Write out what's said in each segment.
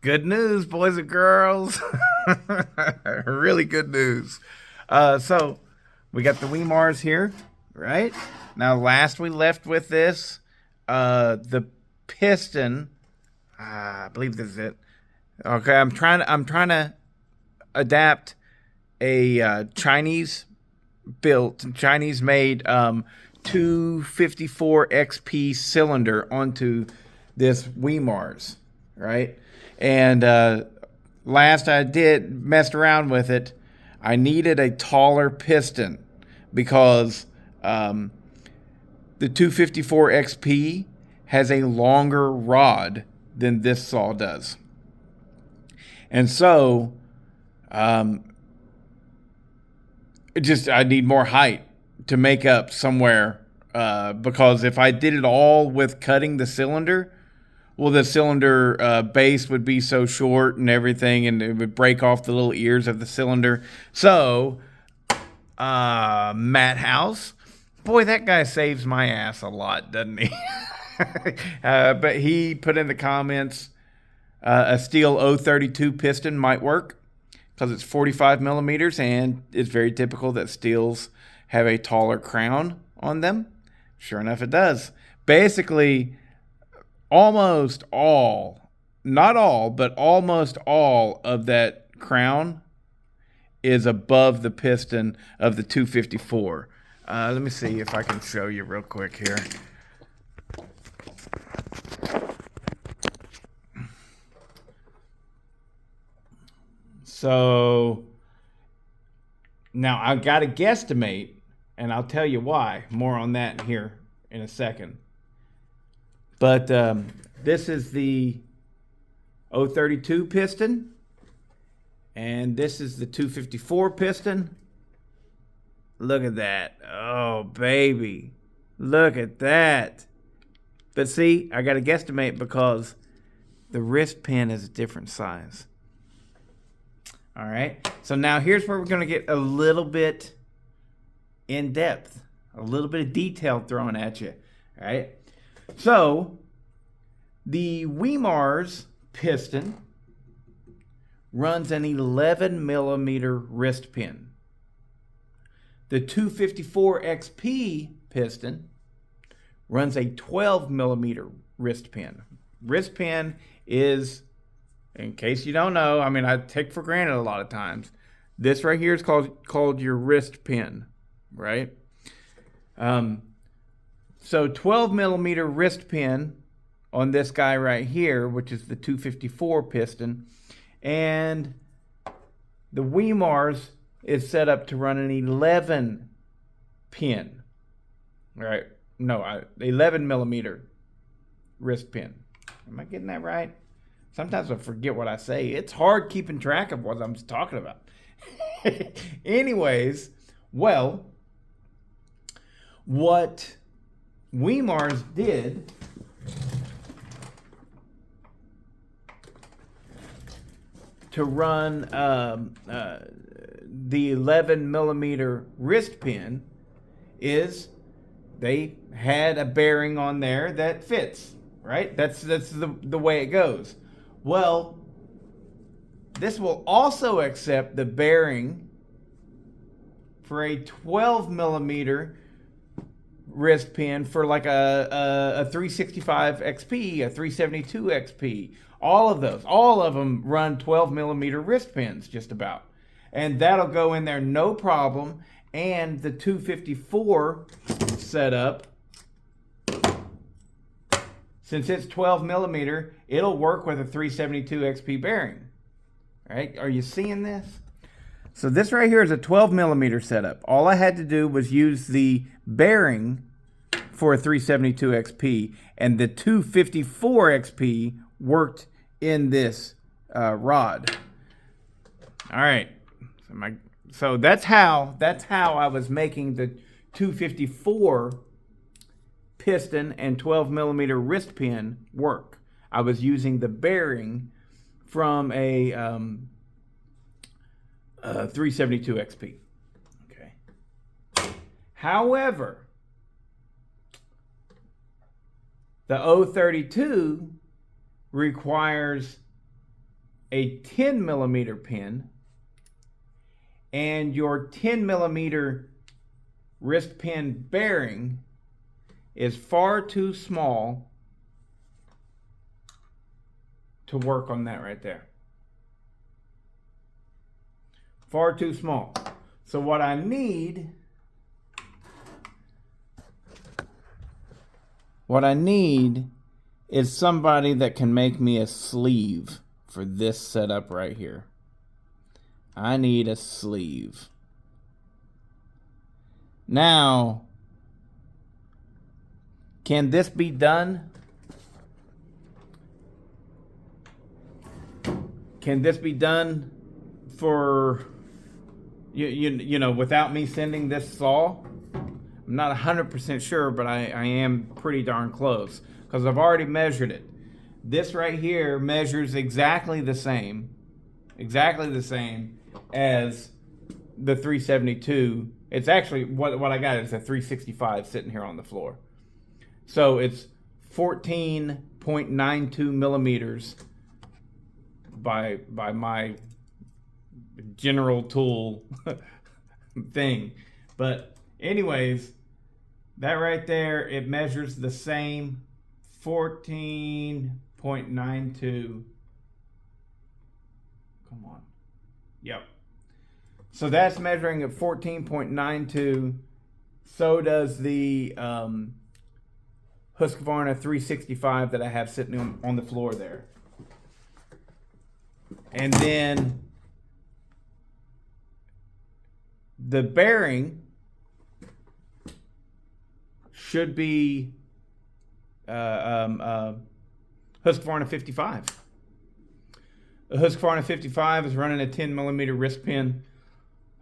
Good news, boys and girls. Really good news. So we got the Wemars here, right? Now, last we left with this, the piston. I believe this is it. Okay, I'm trying to adapt a Chinese built, Chinese made 254 XP cylinder onto this Wemars, right? And last I messed around with it, I needed a taller piston because the 254 XP has a longer rod than this saw does. And so I need more height to make up somewhere because if I did it all with cutting the cylinder, well, the cylinder base would be so short and everything, and it would break off the little ears of the cylinder. So, Matt House, boy, that guy saves my ass a lot, doesn't he? But he put in the comments a steel 032 piston might work because it's 45 millimeters, and it's very typical that steels have a taller crown on them. Sure enough, it does. Basically, almost all, not all, but almost all of that crown is above the piston of the 254. Let me see if I can show you real quick here. So now I've got to guesstimate, and I'll tell you why. More on that here in a second. But this is the 032 piston, and this is the 254 piston. Look at that. Oh, baby. Look at that. But see, I got to guesstimate because the wrist pin is a different size. All right. So now here's where we're going to get a little bit in depth, a little bit of detail thrown at you. All right. So the Wemars piston runs an 11 millimeter wrist pin. The 254 XP piston runs a 12 millimeter wrist pin. Wrist pin is, in case you don't know, I mean, I take for granted a lot of times, this right here is called your wrist pin, right? So 12 millimeter wrist pin on this guy right here, which is the 254 piston, and the Wemars is set up to run an 11 pin, right? No, 11 millimeter wrist pin. Am I getting that right? Sometimes I forget what I say. It's hard keeping track of what I'm talking about. Anyways, well, what Wemars did to run the 11 millimeter wrist pin is they had a bearing on there that fits, right? That's the way it goes. Well, this will also accept the bearing for a 12 millimeter wrist pin for like a 365 XP, a 372 XP. All of them run 12 millimeter wrist pins just about. And that'll go in there no problem. And the 254 setup, since it's 12 millimeter, it'll work with a 372 XP bearing. Right? Are you seeing this? So this right here is a 12 millimeter setup. All I had to do was use the bearing for a 372 XP, and the 254 XP worked in this rod. All right. So that's how I was making the 254 piston and 12 millimeter wrist pin work. I was using the bearing from a 372 XP. Okay. However, the 032 requires a 10 millimeter pin, and your 10 millimeter wrist pin bearing is far too small to work on that right there. Far too small. So what I need is somebody that can make me a sleeve for this setup right here. I need a sleeve. Now, can this be done? Can this be done for, you know, without me sending this saw? I'm not 100% sure, but I am pretty darn close because I've already measured it. This right here measures exactly the same as the 372. It's actually, what I got is a 365 sitting here on the floor. So it's 14.92 millimeters by my general tool thing. But anyways, that right there, it measures the same 14.92. Come on. Yep. So that's measuring at 14.92. So does the Husqvarna 365 that I have sitting on the floor there. And then the bearing should be Husqvarna 55. The Husqvarna 55 is running a 10 millimeter wrist pin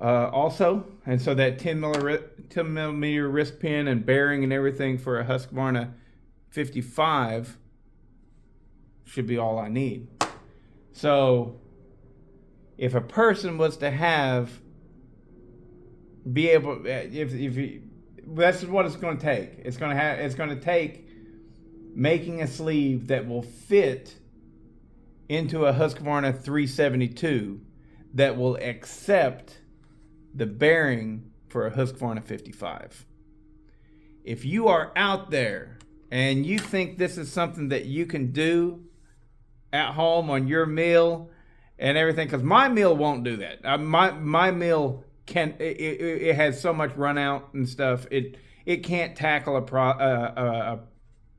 also, and so that 10 millimeter wrist pin and bearing and everything for a Husqvarna 55 should be all I need. So if a person was to be able, if that's what it's going to take. It's going to take making a sleeve that will fit into a Husqvarna 372 that will accept the bearing for a Husqvarna 55. If you are out there and you think this is something that you can do at home on your mill and everything, because my mill won't do that. My mill can, it has so much run out and stuff. It can't tackle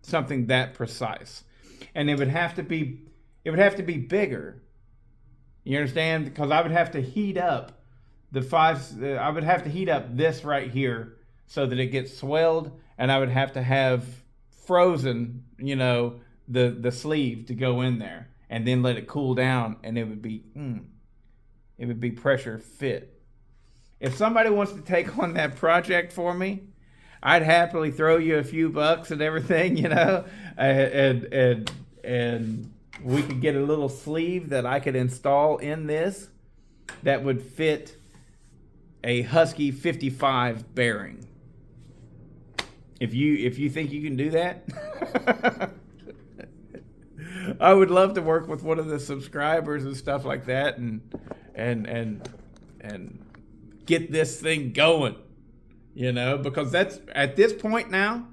something that precise, and it would have to be bigger. You understand? Because I would have to heat up I would have to heat up this right here so that it gets swelled, and I would have to have frozen, you know, the sleeve to go in there, and then let it cool down, and it would be pressure fit. If somebody wants to take on that project for me, I'd happily throw you a few bucks and everything, you know, and we could get a little sleeve that I could install in this that would fit a Husky 55 bearing. If you think you can do that, I would love to work with one of the subscribers and stuff like that, and get this thing going, you know, because that's, at this point now,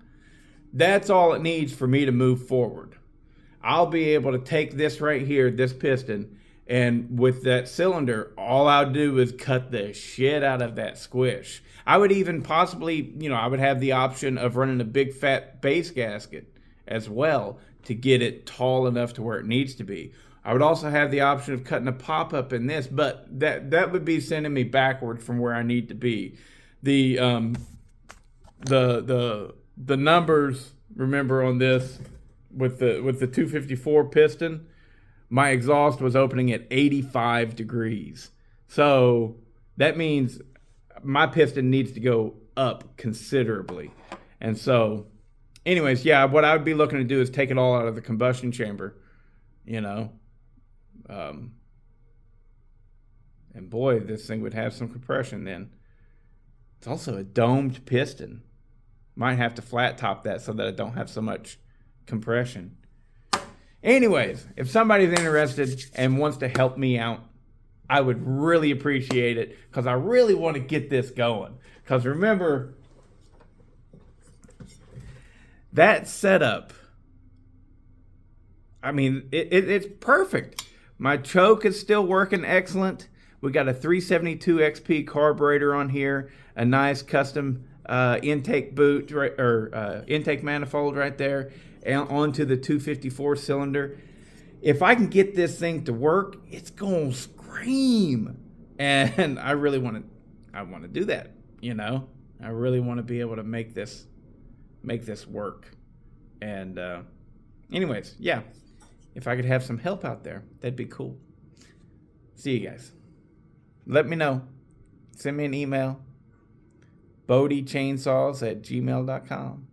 that's all it needs for me to move forward. I'll be able to take this right here, this piston, and with that cylinder, all I'll do is cut the shit out of that squish. I would even possibly, you know, I would have the option of running a big fat base gasket as well to get it tall enough to where it needs to be. I would also have the option of cutting a pop-up in this, but that would be sending me backward from where I need to be. The numbers, remember, on this with the 254 piston, my exhaust was opening at 85 degrees. So that means my piston needs to go up considerably. And so anyways, yeah, what I would be looking to do is take it all out of the combustion chamber, you know. And boy, this thing would have some compression then. It's also a domed piston. Might have to flat top that so that I don't have so much compression. Anyways, if somebody's interested and wants to help me out, I would really appreciate it because I really want to get this going. Because remember, that setup, I mean, it's perfect. My choke is still working excellent. We got a 372 XP carburetor on here, a nice custom intake boot or intake manifold right there, and onto the 254 cylinder. If I can get this thing to work, it's gonna scream. And I really want to do that. You know, I really want to be able to make this work. And anyways, yeah. If I could have some help out there, that'd be cool. See you guys. Let me know. Send me an email. BodieChainsaws@gmail.com.